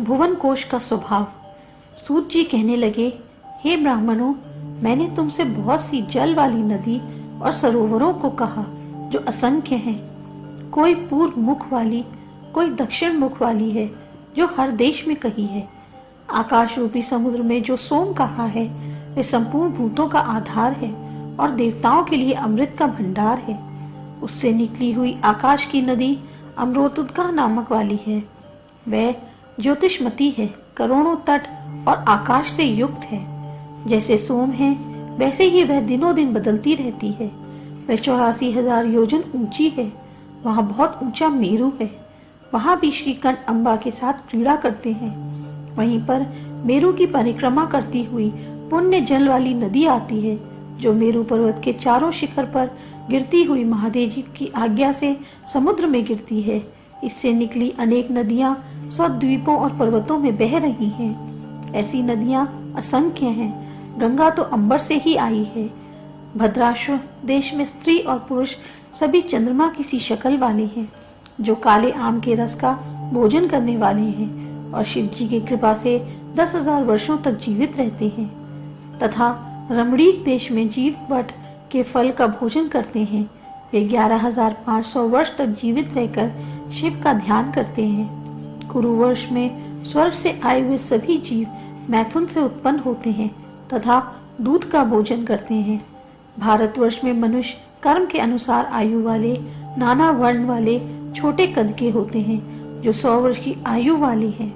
भुवन कोश का स्वभाव। सूत जी कहने लगे, हे ब्राह्मणों, मैंने तुमसे बहुत सी जल वाली नदी और सरोवरों को कहा जो असंख्य हैं। कोई पूर्व मुख वाली, कोई दक्षिण मुख वाली है जो हर देश में कही है। आकाश रूपी समुद्र में जो सोम कहा है वे संपूर्ण भूतों का आधार है और देवताओं के लिए अमृत का भंडार है। उससे निकली हुई आकाश की नदी अमृतोद्गह नामक वाली है। वह ज्योतिषमती है, करोड़ों तट और आकाश से युक्त है। जैसे सोम है वैसे ही वह दिनों दिन बदलती रहती है। वह 84,000 योजन ऊंची है। वहां बहुत ऊंचा मेरु है। वहां भी श्रीकंठ अम्बा के साथ क्रीड़ा करते हैं। वहीं पर मेरु की परिक्रमा करती हुई पुण्य जल वाली नदी आती है जो मेरु पर्वत के चारों शिखर पर गिरती हुई महादेव जी की आज्ञा से समुद्र में गिरती है। इससे निकली अनेक नदियां 100 द्वीपों और पर्वतों में बह रही हैं। ऐसी नदियां असंख्य हैं। गंगा तो अंबर से ही आई है। भद्राश्व देश में स्त्री और पुरुष सभी चंद्रमा की सी शक्ल वाले हैं, जो काले आम के रस का भोजन करने वाले हैं और शिव जी की कृपा से 10,000 वर्षों तक जीवित रहते हैं। तथा रमणीक देश में जीव वट के फल का भोजन करते हैं। वे 11,500 वर्ष तक जीवित रहकर शिव का ध्यान करते हैं। कुरुवर्ष में स्वर्ग से आए हुए सभी जीव मैथुन से उत्पन्न होते हैं तथा दूध का भोजन करते हैं। भारतवर्ष में मनुष्य कर्म के अनुसार आयु वाले, नाना वर्ण वाले, छोटे कद के होते हैं, जो 100 वर्ष की आयु वाले हैं।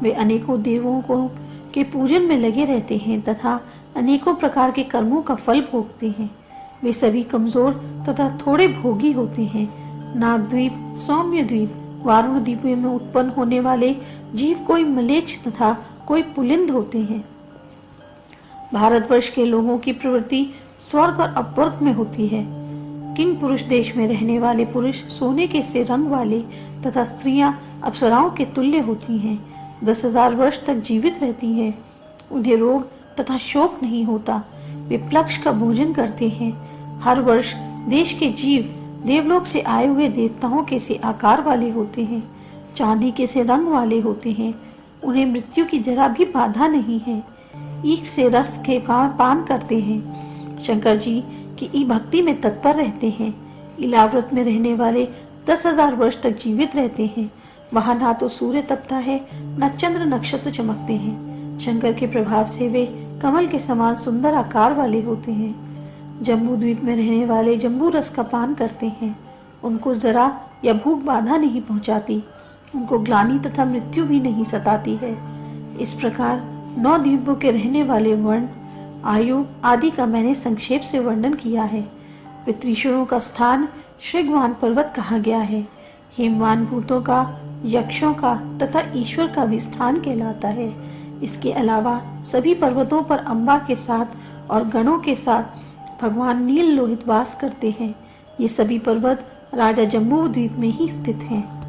वे अनेकों देवों को के पूजन में लगे रहते हैं तथा अनेकों प्रकार के कर्मों का फल भोगते हैं। वे सभी कमजोर तथा थोड़े भोगी होते हैं। नागद्वीप, सौम्य द्वीप, वारुण द्वीप में उत्पन्न होने वाले जीव कोई मलेच्छ तथा कोई पुलिंद होते हैं। भारतवर्ष के लोगों की प्रवृत्ति स्वर्ग और अपवर्ग में होती है। किंग पुरुष देश में रहने वाले पुरुष सोने के से रंग वाले तथा स्त्रियां अप्सराओं के तुल्य होती हैं। 10,000 वर्ष तक जीवित रहती हैं। उन्हें रोग तथा शोक नहीं होता। वे प्लक्ष का भोजन करते हैं। हर वर्ष देश के जीव देवलोक से आए हुए देवताओं के से आकार वाले होते हैं, चांदी के से रंग वाले होते हैं। उन्हें मृत्यु की जरा भी बाधा नहीं है। ईख से रस के पान करते हैं। शंकर जी की भक्ति में तत्पर रहते हैं। इलाव्रत में रहने वाले 10,000 वर्ष तक जीवित रहते हैं। वहां ना तो सूर्य तपता है, न चंद्र नक्षत्र चमकते हैं। शंकर के प्रभाव से वे कमल के समान सुंदर आकार वाले होते हैं। जम्बू द्वीप में रहने वाले जम्बू रस का पान करते हैं। उनको जरा या भूख बाधा नहीं पहुंचाती। उनको ग्लानि तथा मृत्यु भी नहीं सताती है। इस प्रकार 9 द्वीपों के रहने वाले वर्ण, आयु आदि का मैंने संक्षेप से वर्णन किया है। पितृश्वरों का स्थान श्रृगवान पर्वत कहा गया है। हेमवान भूतों का, यक्षों का तथा ईश्वर का भी स्थान कहलाता है। इसके अलावा सभी पर्वतों पर अम्बा के साथ और गणों के साथ भगवान नील लोहित वास करते हैं। ये सभी पर्वत राजा जम्बू द्वीप में ही स्थित हैं।